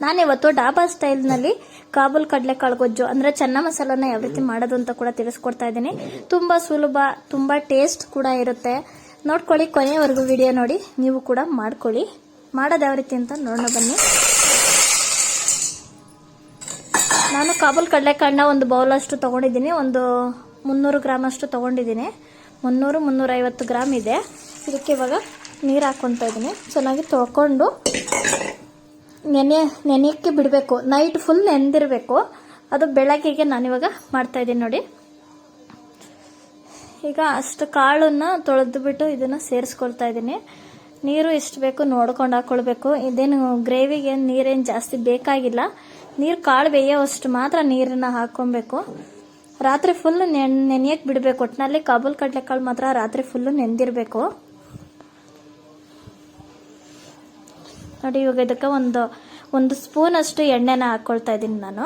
ನಾನಿವತ್ತು ಡಾಬಾ ಸ್ಟೈಲ್ನಲ್ಲಿ ಕಾಬೂಲ್ ಕಡಲೆಕಾಳು ಗೊಜ್ಜು ಅಂದರೆ ಚೆನ್ನ ಮಸಾಲನ ಯಾವ ರೀತಿ ಮಾಡೋದು ಅಂತ ಕೂಡ ತಿಳಿಸ್ಕೊಡ್ತಾ ಇದ್ದೀನಿ. ತುಂಬ ಸುಲಭ, ತುಂಬ ಟೇಸ್ಟ್ ಕೂಡ ಇರುತ್ತೆ. ನೋಡ್ಕೊಳ್ಳಿ, ಕೊನೆಯವರೆಗೂ ವಿಡಿಯೋ ನೋಡಿ, ನೀವು ಕೂಡ ಮಾಡ್ಕೊಳ್ಳಿ. ಮಾಡೋದು ಯಾವ ರೀತಿ ಅಂತ ನೋಡೋಣ ಬನ್ನಿ. ನಾನು ಕಾಬೂಲ್ ಕಡಲೆಕಾಳನ್ನ ಒಂದು ಬೌಲಷ್ಟು ತೊಗೊಂಡಿದ್ದೀನಿ. ಒಂದು 300 ಗ್ರಾಮ್ ಅಷ್ಟು ತೊಗೊಂಡಿದ್ದೀನಿ. 300-350 ಗ್ರಾಮ್ ಇದೆ. ಇದಕ್ಕೆ ಇವಾಗ ನೀರು ಹಾಕ್ಕೊತಾ ಇದ್ದೀನಿ. ಚೆನ್ನಾಗಿ ತೊಳ್ಕೊಂಡು ನೆನೆಯಕ್ಕೆ ಬಿಡಬೇಕು. ನೈಟ್ ಫುಲ್ ನೆನೆದಿರಬೇಕು. ಅದು ಬೆಳಗ್ಗೆಗೆ ನಾನಿವಾಗ ಮಾಡ್ತಾಯಿದ್ದೀನಿ ನೋಡಿ. ಈಗ ಅಷ್ಟು ಕಾಳನ್ನು ತೊಳೆದು ಬಿಟ್ಟು ಇದನ್ನು ಸೇರಿಸ್ಕೊಳ್ತಾ ಇದ್ದೀನಿ. ನೀರು ಎಷ್ಟು ಬೇಕು ನೋಡ್ಕೊಂಡು ಹಾಕ್ಕೊಳ್ಬೇಕು. ಇದೇನು ಗ್ರೇವಿಗೆ ನೀರೇನು ಜಾಸ್ತಿ ಬೇಕಾಗಿಲ್ಲ. ನೀರು ಕಾಳು ಬೇಯೋವಷ್ಟು ಮಾತ್ರ ನೀರನ್ನು ಹಾಕ್ಕೊಬೇಕು. ರಾತ್ರಿ ಫುಲ್ ನೆನೆಯಕ್ಕೆ ಬಿಡಬೇಕು. ಒಟ್ಟಿನಲ್ಲಿ ಕಾಬೂಲ್ ಕಡಲೆಕಾಳು ಮಾತ್ರ ರಾತ್ರಿ ಫುಲ್ಲು ನೆಂದಿರಬೇಕು ನೋಡಿ. ಇವಾಗ ಇದಕ್ಕೆ ಒಂದು ಸ್ಪೂನ್ ಅಷ್ಟು ಎಣ್ಣೆನ ಹಾಕ್ಕೊಳ್ತಾ ಇದ್ದೀನಿ ನಾನು.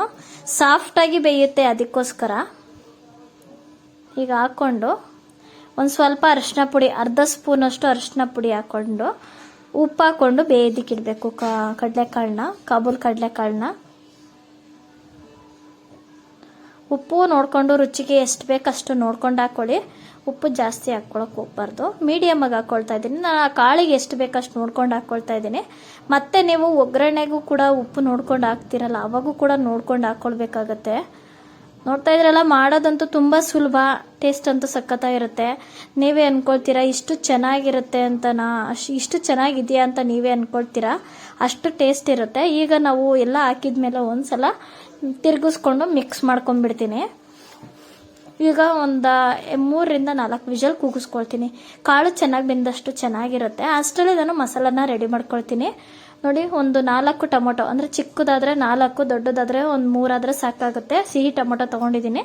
ಸಾಫ್ಟಾಗಿ ಬೇಯುತ್ತೆ, ಅದಕ್ಕೋಸ್ಕರ. ಈಗ ಹಾಕ್ಕೊಂಡು ಒಂದು ಸ್ವಲ್ಪ ಅರಿಶಿನ ಪುಡಿ, ಅರ್ಧ ಸ್ಪೂನ್ ಅಷ್ಟು ಅರಿಶಿನ ಪುಡಿ ಹಾಕ್ಕೊಂಡು ಉಪ್ಪು ಹಾಕ್ಕೊಂಡು ಬೇಯೋದಕ್ಕಿಡಬೇಕು ಕಡಲೆಕಾಳನ್ನ, ಕಾಬೂಲ್ ಕಡಲೆಕಾಳನ್ನ. ಉಪ್ಪು ನೋಡಿಕೊಂಡು ರುಚಿಗೆ ಎಷ್ಟು ಬೇಕಷ್ಟು ನೋಡ್ಕೊಂಡು ಹಾಕ್ಕೊಳ್ಳಿ. ಉಪ್ಪು ಜಾಸ್ತಿ ಹಾಕ್ಕೊಳಕ್ಕೆ ಹೋಗ್ಬಾರ್ದು. ಮೀಡಿಯಮ್ ಆಗಿ ಹಾಕ್ಕೊಳ್ತಾ ಇದ್ದೀನಿ. ನಾನು ಆ ಕಾಳಿಗೆ ಎಷ್ಟು ಬೇಕಷ್ಟು ನೋಡ್ಕೊಂಡು ಹಾಕ್ಕೊಳ್ತಾ ಇದ್ದೀನಿ. ಮತ್ತೆ ನೀವು ಒಗ್ಗರಣೆಗೂ ಕೂಡ ಉಪ್ಪು ನೋಡ್ಕೊಂಡು ಹಾಕ್ತಿರಲ್ಲ, ಅವಾಗೂ ಕೂಡ ನೋಡ್ಕೊಂಡು ಹಾಕ್ಕೊಳ್ಬೇಕಾಗತ್ತೆ. ನೋಡ್ತಾ ಇದ್ರಲ್ಲ, ಮಾಡೋದಂತೂ ತುಂಬ ಸುಲಭ, ಟೇಸ್ಟ್ ಅಂತೂ ಸಖತ್ತಾಗಿರುತ್ತೆ. ನೀವೇ ಅಂದ್ಕೊಳ್ತೀರಾ ಇಷ್ಟು ಚೆನ್ನಾಗಿರುತ್ತೆ ಅಂತ. ಇಷ್ಟು ಚೆನ್ನಾಗಿದೆಯಾ ಅಂತ ನೀವೇ ಅಂದ್ಕೊಳ್ತೀರಾ, ಅಷ್ಟು ಟೇಸ್ಟ್ ಇರುತ್ತೆ. ಈಗ ನಾವು ಎಲ್ಲ ಹಾಕಿದ್ಮೇಲೆ ಒಂದ್ಸಲ ತಿರುಗಿಸ್ಕೊಂಡು ಮಿಕ್ಸ್ ಮಾಡ್ಕೊಂಡ್ಬಿಡ್ತೀನಿ. ಈಗ ಒಂದು 3-4 ವಿಷಲ್ ಕೂಗಿಸ್ಕೊಳ್ತೀನಿ. ಕಾಳು ಚೆನ್ನಾಗಿ ಬೆಂದಷ್ಟು ಚೆನ್ನಾಗಿರುತ್ತೆ. ಅಷ್ಟರಲ್ಲಿ ನಾನು ಮಸಾಲಾನ ರೆಡಿ ಮಾಡ್ಕೊಳ್ತೀನಿ ನೋಡಿ. ಒಂದು 4 ಟೊಮೊಟೊ, ಅಂದರೆ ಚಿಕ್ಕದಾದರೆ 4, ದೊಡ್ಡದಾದರೆ ಒಂದು 3 ಆದರೆ ಸಾಕಾಗುತ್ತೆ. ಸಿಹಿ ಟೊಮೊಟೊ ತೊಗೊಂಡಿದ್ದೀನಿ.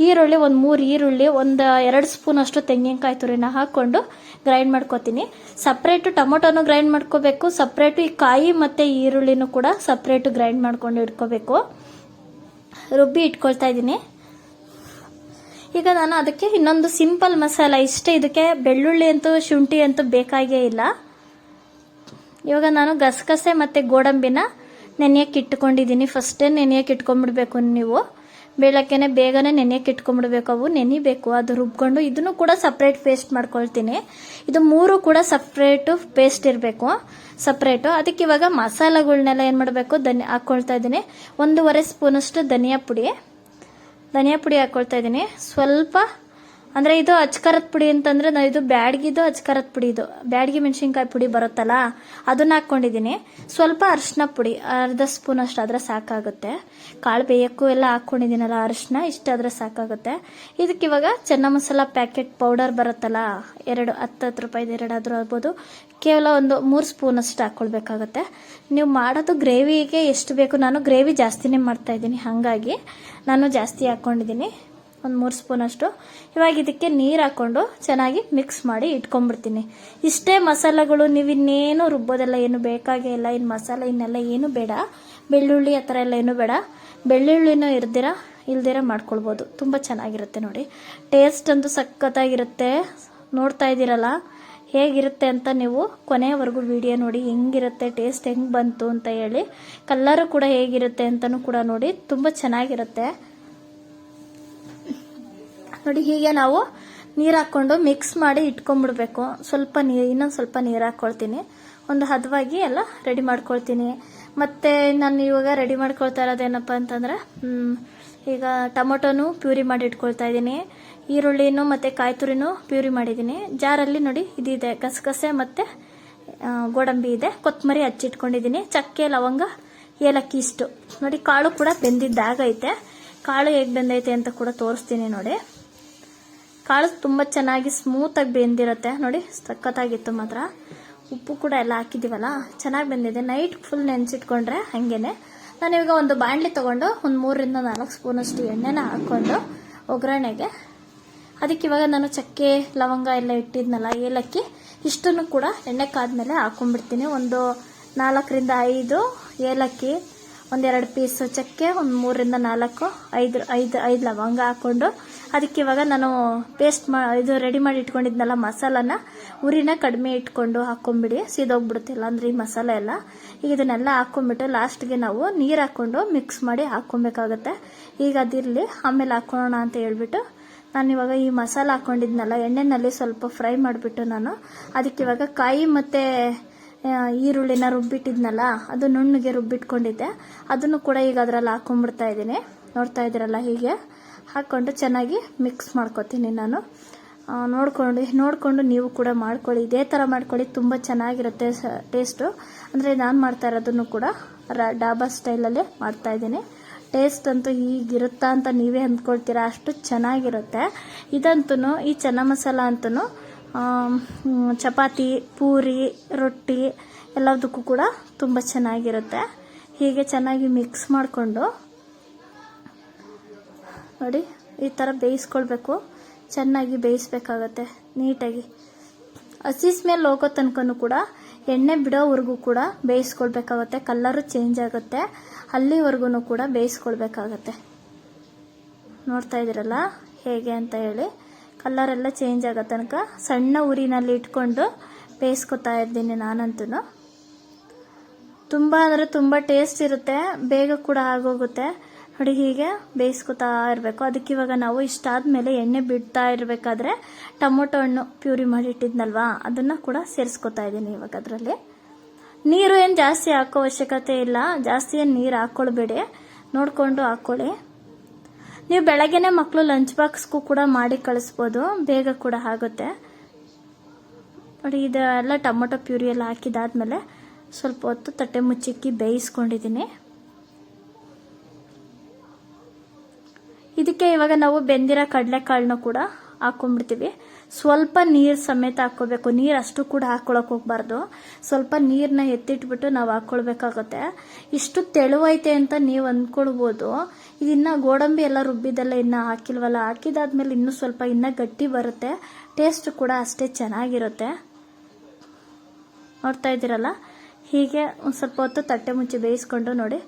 ಈರುಳ್ಳಿ ಒಂದು 3 ಈರುಳ್ಳಿ, ಒಂದು 2 ಸ್ಪೂನ್ ಅಷ್ಟು ತೆಂಗಿನಕಾಯಿ ತುರಿನ ಹಾಕ್ಕೊಂಡು ಗ್ರೈಂಡ್ ಮಾಡ್ಕೊತೀನಿ. ಸಪ್ರೇಟು ಟೊಮೊಟೊನು ಗ್ರೈಂಡ್ ಮಾಡ್ಕೋಬೇಕು, ಸಪ್ರೇಟು ಈ ಕಾಯಿ ಮತ್ತು ಈರುಳ್ಳಿನೂ ಕೂಡ ಸಪ್ರೇಟು ಗ್ರೈಂಡ್ ಮಾಡ್ಕೊಂಡು ಇಟ್ಕೋಬೇಕು. ರುಬ್ಬಿ ಇಟ್ಕೊಳ್ತಾ ಇದ್ದೀನಿ. ಈಗ ನಾನು ಅದಕ್ಕೆ ಇನ್ನೊಂದು ಸಿಂಪಲ್ ಮಸಾಲ ಇಷ್ಟೇ. ಇದಕ್ಕೆ ಬೆಳ್ಳುಳ್ಳಿ ಅಂತೂ ಶುಂಠಿ ಅಂತೂ ಬೇಕಾಗೇ ಇಲ್ಲ. ಇವಾಗ ನಾನು ಗಸಗಸೆ ಮತ್ತು ಗೋಡಂಬಿನ ನೆನೆಯಕ್ಕೆ ಇಟ್ಕೊಂಡಿದ್ದೀನಿ. ಫಸ್ಟೇ ನೆನೆಯಕ್ಕೆ ಇಟ್ಕೊಂಡ್ಬಿಡ್ಬೇಕು ನೀವು. ಬೆಳಗ್ಗೆನೆ ಬೇಗನೆ ನೆನೆಯಕ್ಕೆ ಇಟ್ಕೊಂಡ್ಬಿಡ್ಬೇಕು. ಅವು ನೆನಿಬೇಕು, ಅದು ರುಬ್ಕೊಂಡು. ಇದನ್ನು ಕೂಡ ಸಪ್ರೇಟ್ ಪೇಸ್ಟ್ ಮಾಡ್ಕೊಳ್ತೀನಿ. ಇದು 3 ಕೂಡ ಸಪ್ರೇಟು ಪೇಸ್ಟ್ ಇರಬೇಕು, ಸಪ್ರೇಟು. ಅದಕ್ಕೆ ಇವಾಗ ಮಸಾಲೆಗಳನ್ನೆಲ್ಲ ಏನು ಮಾಡಬೇಕು, ಹಾಕ್ಕೊಳ್ತಾ ಇದ್ದೀನಿ. 1.5 ಸ್ಪೂನಷ್ಟು ಧನಿಯಾ ಪುಡಿ ಹಾಕ್ಕೊಳ್ತಾ ಇದ್ದೀನಿ. ಸ್ವಲ್ಪ ಅಂದರೆ ಇದು ಅಚ್ಕಾರದ ಪುಡಿ ಅಂತಂದರೆ ನಾನು ಇದು ಬ್ಯಾಡ್ಗಿದು ಅಚ್ಕಾರದ ಪುಡಿ, ಇದು ಬ್ಯಾಡ್ಗಿ ಮೆಣಸಿನ್ಕಾಯಿ ಪುಡಿ ಬರುತ್ತಲ್ಲ, ಅದನ್ನ ಹಾಕ್ಕೊಂಡಿದ್ದೀನಿ. ಸ್ವಲ್ಪ ಅರಿಶಿನ ಪುಡಿ, ಅರ್ಧ ಸ್ಪೂನ್ ಅಷ್ಟು ಆದರೆ ಸಾಕಾಗುತ್ತೆ. ಕಾಳು ಬೇಯಕ್ಕೂ ಎಲ್ಲ ಹಾಕ್ಕೊಂಡಿದ್ದೀನಲ್ಲ ಅರಿಶಿನ, ಇಷ್ಟಾದರೆ ಸಾಕಾಗುತ್ತೆ. ಇದಕ್ಕೆ ಇವಾಗ ಚೆನ್ನ ಮಸಾಲ ಪ್ಯಾಕೆಟ್ ಪೌಡರ್ ಬರುತ್ತಲ್ಲ, 10 ರೂಪಾಯಿದು 2 ಆದರೂ ಆಗ್ಬೋದು. ಕೇವಲ ಒಂದು 3 ಸ್ಪೂನ್ ಅಷ್ಟು ಹಾಕ್ಕೊಳ್ಬೇಕಾಗತ್ತೆ. ನೀವು ಮಾಡೋದು ಗ್ರೇವಿಗೆ ಎಷ್ಟು ಬೇಕು, ನಾನು ಗ್ರೇವಿ ಜಾಸ್ತಿನೇ ಮಾಡ್ತಾಯಿದ್ದೀನಿ, ಹಾಗಾಗಿ ನಾನು ಜಾಸ್ತಿ ಹಾಕ್ಕೊಂಡಿದ್ದೀನಿ, ಒಂದು 3 ಸ್ಪೂನ್ ಅಷ್ಟು. ಇವಾಗ ಇದಕ್ಕೆ ನೀರು ಹಾಕ್ಕೊಂಡು ಚೆನ್ನಾಗಿ ಮಿಕ್ಸ್ ಮಾಡಿ ಇಟ್ಕೊಂಡ್ಬಿಡ್ತೀನಿ. ಇಷ್ಟೇ ಮಸಾಲೆಗಳು, ನೀವು ಇನ್ನೇನು ರುಬ್ಬೋದೆಲ್ಲ ಏನು ಬೇಕಾಗೇ ಇಲ್ಲ. ಇನ್ನು ಮಸಾಲೆ ಇನ್ನೆಲ್ಲ ಏನು ಬೇಡ, ಬೆಳ್ಳುಳ್ಳಿ ಆ ಥರ ಎಲ್ಲ ಏನು ಬೇಡ. ಬೆಳ್ಳುಳ್ಳಿನೂ ಇಲ್ದಿರ ಮಾಡ್ಕೊಳ್ಬೋದು. ತುಂಬ ಚೆನ್ನಾಗಿರುತ್ತೆ ನೋಡಿ. ಟೇಸ್ಟ್ ಅಂತೂ ಸಖತ್ತಾಗಿರುತ್ತೆ. ನೋಡ್ತಾ ಇದ್ದೀರಲ್ಲ ಹೇಗಿರುತ್ತೆ ಅಂತ. ನೀವು ಕೊನೆಯವರೆಗೂ ವಿಡಿಯೋ ನೋಡಿ, ಹೆಂಗಿರುತ್ತೆ, ಟೇಸ್ಟ್ ಹೆಂಗೆ ಬಂತು ಅಂತ ಹೇಳಿ. ಕಲ್ಲರು ಕೂಡ ಹೇಗಿರುತ್ತೆ ಅಂತಲೂ ಕೂಡ ನೋಡಿ. ತುಂಬ ಚೆನ್ನಾಗಿರುತ್ತೆ ನೋಡಿ. ಹೀಗೆ ನಾವು ನೀರು ಹಾಕ್ಕೊಂಡು ಮಿಕ್ಸ್ ಮಾಡಿ ಇಟ್ಕೊಂಡ್ಬಿಡ್ಬೇಕು. ಇನ್ನೊಂದು ಸ್ವಲ್ಪ ನೀರು ಹಾಕ್ಕೊಳ್ತೀನಿ. ಒಂದು ಹದವಾಗಿ ಎಲ್ಲ ರೆಡಿ ಮಾಡ್ಕೊಳ್ತೀನಿ. ಮತ್ತು ನಾನು ಇವಾಗ ರೆಡಿ ಮಾಡ್ಕೊಳ್ತಾ ಇರೋದೇನಪ್ಪ ಅಂತಂದರೆ, ಈಗ ಟೊಮೊಟೊನು ಪ್ಯೂರಿ ಮಾಡಿ ಇಟ್ಕೊಳ್ತಾ ಇದ್ದೀನಿ. ಈರುಳ್ಳಿನೂ ಮತ್ತು ಕಾಯಿ ತುರಿನೂ ಪ್ಯೂರಿ ಮಾಡಿದ್ದೀನಿ. ಜಾರಲ್ಲಿ ನೋಡಿ ಇದಿದೆ, ಗಸಗಸೆ ಮತ್ತು ಗೋಡಂಬಿ ಇದೆ, ಕೊತ್ತಂಬರಿ ಹಚ್ಚಿಟ್ಕೊಂಡಿದ್ದೀನಿ, ಚಕ್ಕೆ ಲವಂಗ ಏಲಕ್ಕಿ ಇಷ್ಟು ನೋಡಿ. ಕಾಳು ಕೂಡ ಬೆಂದಿದ್ದಾಗೈತೆ. ಕಾಳು ಹೇಗೆ ಬೆಂದೈತೆ ಅಂತ ಕೂಡ ತೋರಿಸ್ತೀನಿ ನೋಡಿ. ಕಾಳು ತುಂಬ ಚೆನ್ನಾಗಿ ಸ್ಮೂತಾಗಿ ಬೆಂದಿರುತ್ತೆ ನೋಡಿ, ಸಖತ್ತಾಗಿತ್ತು ಮಾತ್ರ. ಉಪ್ಪು ಕೂಡ ಎಲ್ಲ ಹಾಕಿದ್ದೀವಲ್ಲ, ಚೆನ್ನಾಗಿ ಬೆಂದಿದೆ. ನೈಟ್ ಫುಲ್ ನೆನೆಸಿಟ್ಕೊಂಡ್ರೆ ಹಾಗೇನೆ. ನಾನಿವಾಗ ಒಂದು ಬಾಣಲಿ ತೊಗೊಂಡು ಒಂದು 3-4 ಸ್ಪೂನಷ್ಟು ಎಣ್ಣೆನ ಹಾಕ್ಕೊಂಡು ಒಗ್ಗರಣೆಗೆ, ಅದಕ್ಕೆ ಇವಾಗ ನಾನು ಚಕ್ಕೆ ಲವಂಗ ಎಲ್ಲ ಇಟ್ಟಿದ್ನಲ್ಲ, ಏಲಕ್ಕಿ ಇಷ್ಟನ್ನು ಕೂಡ ಎಣ್ಣೆ ಕಾದ್ಮೇಲೆ ಹಾಕ್ಕೊಂಡ್ಬಿಡ್ತೀನಿ. ಒಂದು 4-5 ಏಲಕ್ಕಿ, ಒಂದೆರಡು ಪೀಸ್ ಚಕ್ಕೆ, ಒಂದು 3ರಿಂದ 4 5 ಲವಂಗ ಹಾಕ್ಕೊಂಡು ಅದಕ್ಕೆ ಇವಾಗ ನಾನು ಇದು ರೆಡಿ ಮಾಡಿ ಇಟ್ಕೊಂಡಿದ್ನಲ್ಲ ಮಸಾಲಾನ ಉರಿನ ಕಡಿಮೆ ಇಟ್ಕೊಂಡು ಹಾಕ್ಕೊಂಬಿಡಿ, ಸೀದೋಗ್ಬಿಡುತ್ತೆ ಇಲ್ಲಾಂದ್ರೆ ಈ ಮಸಾಲೆ ಎಲ್ಲ. ಈಗ ಇದನ್ನೆಲ್ಲ ಹಾಕ್ಕೊಂಬಿಟ್ಟು ಲಾಸ್ಟ್ಗೆ ನಾವು ನೀರು ಹಾಕ್ಕೊಂಡು ಮಿಕ್ಸ್ ಮಾಡಿ ಹಾಕ್ಕೊಬೇಕಾಗತ್ತೆ. ಈಗ ಅದಿರಲಿ, ಆಮೇಲೆ ಹಾಕ್ಕೊಳ್ಳೋಣ ಅಂತ ಹೇಳ್ಬಿಟ್ಟು ನಾನು ಇವಾಗ ಈ ಮಸಾಲ ಹಾಕ್ಕೊಂಡಿದ್ನಲ್ಲ ಎಣ್ಣೆನಲ್ಲಿ ಸ್ವಲ್ಪ ಫ್ರೈ ಮಾಡಿಬಿಟ್ಟು ನಾನು ಅದಕ್ಕೆ ಇವಾಗ ಕಾಯಿ ಮತ್ತು ಈರುಳ್ಳಿನ ರುಬ್ಬಿಟ್ಟಿದ್ನಲ್ಲ ಅದು ನುಣ್ಣಗೆ ರುಬ್ಬಿಟ್ಕೊಂಡಿದ್ದೆ, ಅದನ್ನು ಕೂಡ ಈಗ ಅದರಲ್ಲಿ ಹಾಕ್ಕೊಂಡ್ಬಿಡ್ತಾ ಇದ್ದೀನಿ. ನೋಡ್ತಾ ಇದ್ದೀರಲ್ಲ, ಹೀಗೆ ಹಾಕ್ಕೊಂಡು ಚೆನ್ನಾಗಿ ಮಿಕ್ಸ್ ಮಾಡ್ಕೊತೀನಿ ನಾನು. ನೋಡಿಕೊಂಡು ನೀವು ಕೂಡ ಮಾಡ್ಕೊಳ್ಳಿ, ಇದೇ ಥರ ಮಾಡ್ಕೊಳ್ಳಿ, ತುಂಬ ಚೆನ್ನಾಗಿರುತ್ತೆ ಟೇಸ್ಟು. ಅಂದರೆ ನಾನು ಮಾಡ್ತಾ ಇರೋದನ್ನು ಕೂಡ ಡಾಬಾ ಸ್ಟೈಲಲ್ಲೇ ಮಾಡ್ತಾ ಇದ್ದೀನಿ. ಟೇಸ್ಟ್ ಅಂತೂ ಹೀಗಿರುತ್ತಾ ಅಂತ ನೀವೇ ಅಂದ್ಕೊಳ್ತೀರಾ, ಅಷ್ಟು ಚೆನ್ನಾಗಿರುತ್ತೆ ಇದಂತೂ. ಈ ಚೆನ್ನ ಮಸಾಲ ಅಂತೂ ಚಪಾತಿ, ಪೂರಿ, ರೊಟ್ಟಿ ಎಲ್ಲದಕ್ಕೂ ಕೂಡ ತುಂಬ ಚೆನ್ನಾಗಿರುತ್ತೆ. ಹೀಗೆ ಚೆನ್ನಾಗಿ ಮಿಕ್ಸ್ ಮಾಡಿಕೊಂಡು ನೋಡಿ ಈ ಥರ ಬೇಯಿಸ್ಕೊಳ್ಬೇಕು, ಚೆನ್ನಾಗಿ ಬೇಯಿಸ್ಬೇಕಾಗತ್ತೆ ನೀಟಾಗಿ. ಹಸಿ ಸ್ಮೆಲ್ ಹೋಗೋ ತನಕನೂ ಕೂಡ ಎಣ್ಣೆ ಬಿಡೋವರೆಗೂ ಕೂಡ ಬೇಯಿಸ್ಕೊಳ್ಬೇಕಾಗತ್ತೆ, ಕಲರು ಚೇಂಜ್ ಆಗುತ್ತೆ ಅಲ್ಲಿವರೆಗೂ ಕೂಡ ಬೇಯಿಸ್ಕೊಳ್ಬೇಕಾಗತ್ತೆ. ನೋಡ್ತಾ ಇದ್ದೀರಲ್ಲ ಹೇಗೆ ಅಂತ ಹೇಳಿ, ಕಲರೆಲ್ಲ ಚೇಂಜ್ ಆಗೋ ತನಕ ಸಣ್ಣ ಉರಿನಲ್ಲಿ ಇಟ್ಕೊಂಡು ಬೇಯಿಸ್ಕೊತಾ ಇದ್ದೀನಿ ನಾನಂತೂ. ತುಂಬ ಅಂದರೆ ತುಂಬ ಟೇಸ್ಟ್ ಇರುತ್ತೆ, ಬೇಗ ಕೂಡ ಆಗೋಗುತ್ತೆ ನೋಡಿ. ಹೀಗೆ ಬೇಯಿಸ್ಕೊತಾ ಇರಬೇಕು. ಅದಕ್ಕೆ ಇವಾಗ ನಾವು ಇಷ್ಟಾದ್ಮೇಲೆ ಎಣ್ಣೆ ಬಿಡ್ತಾ ಇರಬೇಕಾದ್ರೆ ಟೊಮೊಟೊ ಹಣ್ಣು ಪ್ಯೂರಿ ಮಾಡಿ ಇಟ್ಟಿದ್ನಲ್ವಾ ಅದನ್ನು ಕೂಡ ಸೇರಿಸ್ಕೊತಾ ಇದ್ದೀನಿ ಇವಾಗ. ಅದರಲ್ಲಿ ನೀರು ಏನು ಜಾಸ್ತಿ ಹಾಕೋ ಅವಶ್ಯಕತೆ ಇಲ್ಲ, ಜಾಸ್ತಿ ಏನು ನೀರು ಹಾಕ್ಕೊಳ್ಬೇಡಿ, ನೋಡಿಕೊಂಡು ಹಾಕ್ಕೊಳ್ಳಿ. ನೀವು ಬೆಳಗ್ಗೆನೆ ಮಕ್ಕಳು ಲಂಚ್ ಬಾಕ್ಸ್ಗೂ ಕೂಡ ಮಾಡಿ ಕಳಿಸ್ಬೋದು, ಬೇಗ ಕೂಡ ಆಗುತ್ತೆ ನೋಡಿ. ಇದೆಲ್ಲ ಟೊಮೊಟೊ ಪ್ಯೂರಿ ಎಲ್ಲ ಹಾಕಿದಾದ್ಮೇಲೆ ಸ್ವಲ್ಪ ಹೊತ್ತು ತಟ್ಟೆ ಮುಚ್ಚಿಕ್ಕಿ ಬೇಯಿಸ್ಕೊಂಡಿದ್ದೀನಿ. ಇದಕ್ಕೆ ಇವಾಗ ನಾವು ಬೆಂದಿರೋ ಕಡಲೆಕಾಳನ್ನ ಕೂಡ ಹಾಕೊಂಡ್ಬಿಡ್ತೀವಿ. ಸ್ವಲ್ಪ ನೀರು ಸಮೇತ ಹಾಕ್ಕೋಬೇಕು, ನೀರು ಅಷ್ಟು ಕೂಡ ಹಾಕ್ಕೊಳಕ್ ಹೋಗ್ಬಾರ್ದು, ಸ್ವಲ್ಪ ನೀರನ್ನ ಎತ್ತಿಟ್ಬಿಟ್ಟು ನಾವು ಹಾಕ್ಕೊಳ್ಬೇಕಾಗುತ್ತೆ. ಇಷ್ಟು ತೆಳುವೈತೆ ಅಂತ ನೀವು ಅಂದ್ಕೊಳ್ಬೋದು, ಇದನ್ನ ಗೋಡಂಬಿ ಎಲ್ಲ ರುಬ್ಬಿದೆಲ್ಲ ಇನ್ನು ಹಾಕಿಲ್ವಲ್ಲ, ಹಾಕಿದಾದ್ಮೇಲೆ ಇನ್ನೂ ಸ್ವಲ್ಪ ಇನ್ನೂ ಗಟ್ಟಿ ಬರುತ್ತೆ, ಟೇಸ್ಟ್ ಕೂಡ ಅಷ್ಟೇ ಚೆನ್ನಾಗಿರುತ್ತೆ. ನೋಡ್ತಾ ಇದ್ದೀರಲ್ಲ, ಹೀಗೆ ಒಂದು ಸ್ವಲ್ಪ ಹೊತ್ತು ತಟ್ಟೆ ಮುಚ್ಚಿ ಬೇಯಿಸ್ಕೊಂಡು ನೋಡಿ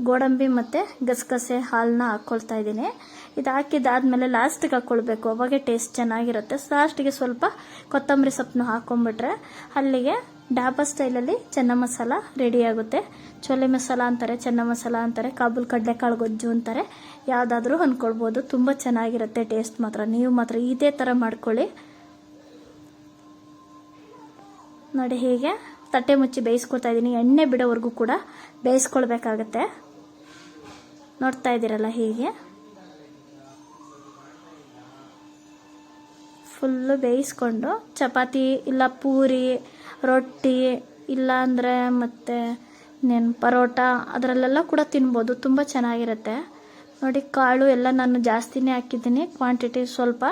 ಗೋಡಂಬಿ ಮತ್ತು ಗಸಗಸೆ ಹಾಲನ್ನ ಹಾಕ್ಕೊಳ್ತಾ ಇದ್ದೀನಿ. ಇದು ಹಾಕಿದಾದ್ಮೇಲೆ ಲಾಸ್ಟಿಗೆ ಹಾಕ್ಕೊಳ್ಬೇಕು, ಅವಾಗೆ ಟೇಸ್ಟ್ ಚೆನ್ನಾಗಿರುತ್ತೆ. ಲಾಸ್ಟಿಗೆ ಸ್ವಲ್ಪ ಕೊತ್ತಂಬರಿ ಸೊಪ್ಪನ್ನು ಹಾಕ್ಕೊಂಡ್ಬಿಟ್ರೆ ಅಲ್ಲಿಗೆ ಡಾಬಾ ಸ್ಟೈಲಲ್ಲಿ ಚೆನ್ನ ಮಸಾಲ ರೆಡಿ ಆಗುತ್ತೆ. ಚೋಲೆ ಮಸಾಲ ಅಂತಾರೆ, ಚೆನ್ನ ಮಸಾಲ ಅಂತಾರೆ, ಕಾಬೂಲ್ ಕಡಲೆಕಾಳು ಗೊಜ್ಜು ಅಂತಾರೆ, ಯಾವುದಾದ್ರೂ ಅಂದ್ಕೊಳ್ಬೋದು. ತುಂಬ ಚೆನ್ನಾಗಿರುತ್ತೆ ಟೇಸ್ಟ್ ಮಾತ್ರ. ನೀವು ಮಾತ್ರ ಇದೇ ಥರ ಮಾಡ್ಕೊಳ್ಳಿ ನೋಡಿ. ಹೀಗೆ ತಟ್ಟೆ ಮುಚ್ಚಿ ಬೇಯಿಸ್ಕೊಳ್ತಾ ಇದ್ದೀನಿ, ಎಣ್ಣೆ ಬಿಡೋವರೆಗೂ ಕೂಡ ಬೇಯಿಸ್ಕೊಳ್ಬೇಕಾಗತ್ತೆ. ನೋಡ್ತಾ ಇದ್ದೀರಲ್ಲ, ಹೀಗೆ ಫುಲ್ಲು ಬೇಯಿಸ್ಕೊಂಡು ಚಪಾತಿ ಇಲ್ಲ ಪೂರಿ, ರೊಟ್ಟಿ ಇಲ್ಲ ಅಂದರೆ ಮತ್ತು ಪರೋಟ ಅದರಲ್ಲೆಲ್ಲ ಕೂಡ ತಿನ್ಬೋದು, ತುಂಬ ಚೆನ್ನಾಗಿರುತ್ತೆ ನೋಡಿ. ಕಾಳು ಎಲ್ಲ ನಾನು ಜಾಸ್ತಿನೇ ಹಾಕಿದ್ದೀನಿ, ಕ್ವಾಂಟಿಟಿ ಸ್ವಲ್ಪ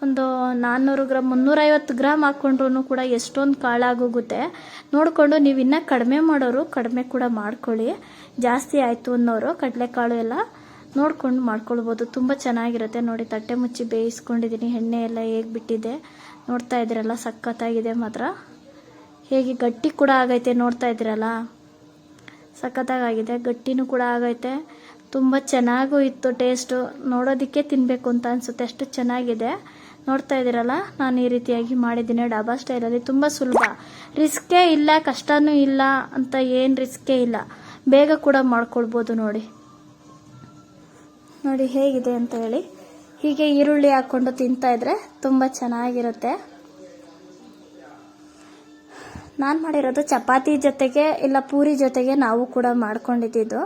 ಒಂದು 400 ಗ್ರಾಮ್ 350 ಗ್ರಾಮ್ ಹಾಕ್ಕೊಂಡ್ರೂ ಕೂಡ ಎಷ್ಟೊಂದು ಕಾಳಾಗೋಗುತ್ತೆ. ನೋಡಿಕೊಂಡು ನೀವು ಇನ್ನೂ ಕಡಿಮೆ ಮಾಡೋರು ಕಡಿಮೆ ಕೂಡ ಮಾಡ್ಕೊಳ್ಳಿ, ಜಾಸ್ತಿ ಆಯಿತು ಅನ್ನೋರು ಕಡಲೆಕಾಳು ಎಲ್ಲ ನೋಡ್ಕೊಂಡು ಮಾಡ್ಕೊಳ್ಬೋದು, ತುಂಬ ಚೆನ್ನಾಗಿರುತ್ತೆ ನೋಡಿ. ತಟ್ಟೆ ಮುಚ್ಚಿ ಬೇಯಿಸ್ಕೊಂಡಿದ್ದೀನಿ, ಎಣ್ಣೆ ಎಲ್ಲ ಹೇಗೆ ಬಿಟ್ಟಿದೆ ನೋಡ್ತಾ ಇದ್ದೀರಲ್ಲ, ಸಖತ್ತಾಗಿದೆ ಮಾತ್ರ. ಹೇಗೆ ಗಟ್ಟಿ ಕೂಡ ಆಗೈತೆ ನೋಡ್ತಾ ಇದ್ದೀರಲ್ಲ, ಸಖತ್ತಾಗಿದೆ, ಗಟ್ಟಿನೂ ಕೂಡ ಆಗೈತೆ, ತುಂಬ ಚೆನ್ನಾಗೂ ಇತ್ತು ಟೇಸ್ಟು. ನೋಡೋದಕ್ಕೆ ತಿನ್ನಬೇಕು ಅಂತ ಅನಿಸುತ್ತೆ, ಅಷ್ಟು ಚೆನ್ನಾಗಿದೆ. ನೋಡ್ತಾ ಇದ್ದೀರಲ್ಲ, ನಾನು ಈ ರೀತಿಯಾಗಿ ಮಾಡಿದ್ದೀನಿ ಡಾಬಾ ಸ್ಟೈಲಲ್ಲಿ. ತುಂಬ ಸುಲಭ, ರಿಸ್ಕೇ ಇಲ್ಲ, ಕಷ್ಟನೂ ಇಲ್ಲ ಅಂತ ಏನು ರಿಸ್ಕೇ ಇಲ್ಲ, ಬೇಗ ಕೂಡ ಮಾಡ್ಕೊಳ್ಬೋದು ನೋಡಿ. ನೋಡಿ ಹೇಗಿದೆ ಅಂತ ಹೇಳಿ. ಹೀಗೆ ಈರುಳ್ಳಿ ಹಾಕ್ಕೊಂಡು ತಿಂತಾಯಿದ್ರೆ ತುಂಬ ಚೆನ್ನಾಗಿರುತ್ತೆ. ನಾನು ಮಾಡಿರೋದು ಚಪಾತಿ ಜೊತೆಗೆ ಇಲ್ಲ ಪೂರಿ ಜೊತೆಗೆ ನಾವು ಕೂಡ ಮಾಡ್ಕೊಂಡಿದ್ದು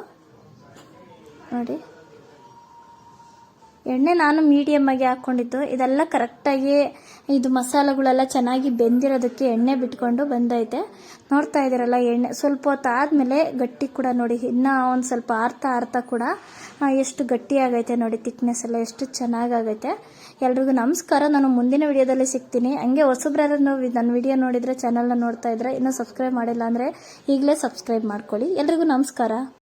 ನೋಡಿ. ಎಣ್ಣೆ ನಾನು ಮೀಡಿಯಮ್ ಆಗಿ ಹಾಕ್ಕೊಂಡಿದ್ದು, ಇದೆಲ್ಲ ಕರೆಕ್ಟಾಗಿ ಇದು ಮಸಾಲೆಗಳೆಲ್ಲ ಚೆನ್ನಾಗಿ ಬೆಂದಿರೋದಕ್ಕೆ ಎಣ್ಣೆ ಬಿಟ್ಕೊಂಡು ಬಂದೈತೆ. ನೋಡ್ತಾ ಇದ್ದೀರಲ್ಲ, ಎಣ್ಣೆ ಸ್ವಲ್ಪ ಹೊತ್ತು ಆದಮೇಲೆ ಗಟ್ಟಿ ಕೂಡ ನೋಡಿ, ಇನ್ನೂ ಒಂದು ಸ್ವಲ್ಪ ಆರ್ತಾ ಕೂಡ ಎಷ್ಟು ಗಟ್ಟಿ ಆಗೈತೆ ನೋಡಿ, ತಿಕ್ನೆಸ್ ಎಲ್ಲ ಎಷ್ಟು ಚೆನ್ನಾಗೈತೆ. ಎಲ್ರಿಗೂ ನಮಸ್ಕಾರ, ನಾನು ಮುಂದಿನ ವಿಡಿಯೋದಲ್ಲಿ ಸಿಗ್ತೀನಿ. ಹಂಗೆ ಹೊಸಬ್ರಾರು ನನ್ನ ವಿಡಿಯೋ ನೋಡಿದರೆ ಚಾನಲ್ನ ನೋಡ್ತಾ ಇದ್ರೆ ಇನ್ನೂ ಸಬ್ಸ್ಕ್ರೈಬ್ ಮಾಡಿಲ್ಲ ಅಂದರೆ ಈಗಲೇ ಸಬ್ಸ್ಕ್ರೈಬ್ ಮಾಡ್ಕೊಳ್ಳಿ. ಎಲ್ರಿಗೂ ನಮಸ್ಕಾರ.